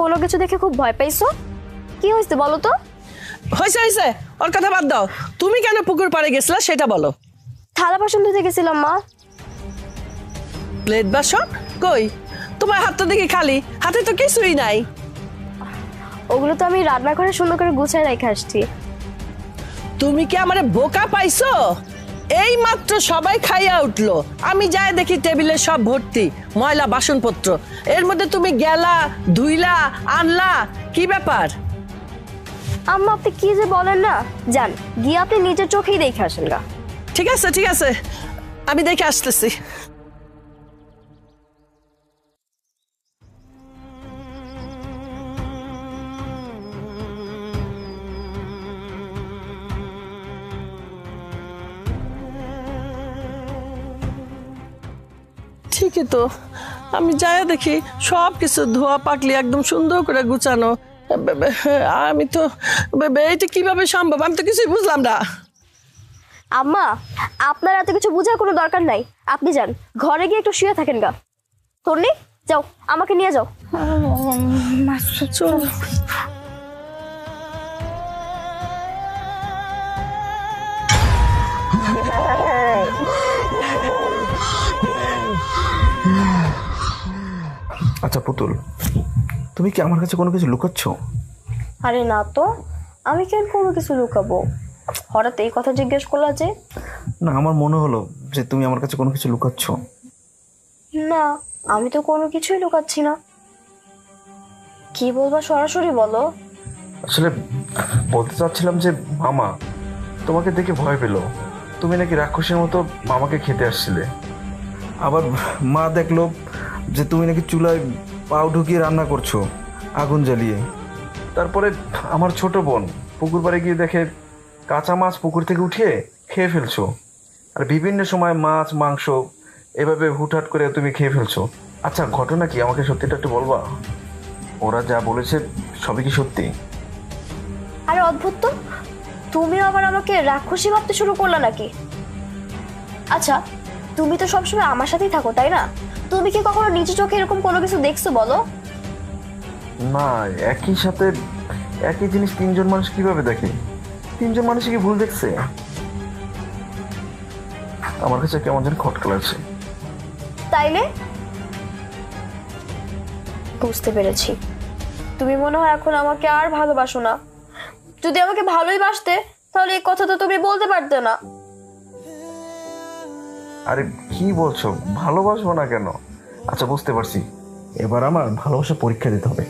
কোনো কিছু দেখে খুব ভয় পাইছো? কি হয়েছে বলো তো? হয়েছে হয়েছে, ওর কথা বাদ দাও। তুমি কেন পুকুর পাড়ে গেছিলা সেটা বলো। থালা বাসন ধুতে গেছিলাম মা। প্লেট বাসন কই? তোমার হাত তো দেখি খালি, হাতে তো কিছুই নাই। ওগুলো তো আমি রান্নাঘরে সুন্দর করে গুছিয়ে রেখে আসছি। তুমি কি আমারে বোকা পাইছো? এই মাত্র সবাই খাইয়া উঠলো, আমি যাই দেখি টেবিলে সব ভর্তি ময়লা বাসনপত্র। এর মধ্যে তুমি গেলা, ধুইলা, আনলা, কি ব্যাপার? আম্মা আপনি কি যে বলেন না, যান গিয়ে আপনি নিজের চোখেই দেখে আসেন গা। ঠিক আছে ঠিক আছে, আমি দেখে আসতেছি। ঠিকই তো, আমি যাই দেখি সব কিছু ধোয়া পাকলি একদম সুন্দর করে গুছানো। আমি তো এইটা কিভাবে সম্ভব, আমি তো কিছুই বুঝলাম না। আম্মা আপনার এত কিছু বোঝার কোনো দরকার নাই, আপনি যান ঘরে গিয়ে একটু শুয়ে থাকেন গা। তন্নি যাও, আমাকে নিয়ে যাও। চলো। আচ্ছা পুতুল, তুমি কি আমার কাছে কোনো কিছু লুকাচ্ছ? আরে না তো, আমি কেন কোনো কিছু লুকাবো? হঠাৎ এই কথা জিজ্ঞেস করলা যে? না, আমার মনে হলো যে তুমি আমার কাছে কোনো কিছু লুকাচ্ছ। না, আমি তো কোনো কিছুই লুকাচ্ছি না। কি বলবা সরাসরি বলো। আসলে বলতে চাচ্ছিলাম যে মামা তোমাকে দেখে ভয় পেল। তুমি নাকি রাক্ষসের মতো মামাকে খেতে আসছিলে। আবার মা দেখলো যে তুমি নাকি চুলায় পাও ঢুকিয়ে রান্না করছো আগুন জ্বালিয়ে। তারপরে আমার ছোট বোন পুকুর পাড়ে গিয়ে দেখে কাঁচা মাছ পুকুর থেকে উঠিয়ে খেয়ে ফেলছো। আর বিভিন্ন সময় মাছ মাংস এভাবে হুটহাট করে তুমি খেয়ে ফেলছো। আচ্ছা ঘটনা কি, আমাকে সত্যিটা একটু বলবা? ওরা যা বলেছে সবই কি সত্যি? আরে অদ্ভুত তো, তুমিও আবার আমাকে রাক্ষসী ভাবতে শুরু করলা নাকি? আচ্ছা, তুমি তো সবসময় আমার সাথেই থাকো তাই না? তুমি কি কখনো নিচু চোখে এরকম কোনো কিছু দেখছো বলো? না, একই সাথে একই জিনিস তিনজন মানুষ কিভাবে দেখে? তিনজন মানুষ কি ভুল দেখছে? আমার কাছে কেমন যেন খটকা লাগছে। তাইলে বুঝতে পেরেছি, তুমি মনে হয় এখন আমাকে আর ভালোবাসো না। যদি আমাকে ভালোই বাসতে তাহলে এই কথা তো তুমি বলতে পারতে না। আরে কি বলছো, ভালোবাসবো না কেন? আচ্ছা বুঝতে পারছি, এবার আমার ভালোবাসা পরীক্ষা দিতে হবে।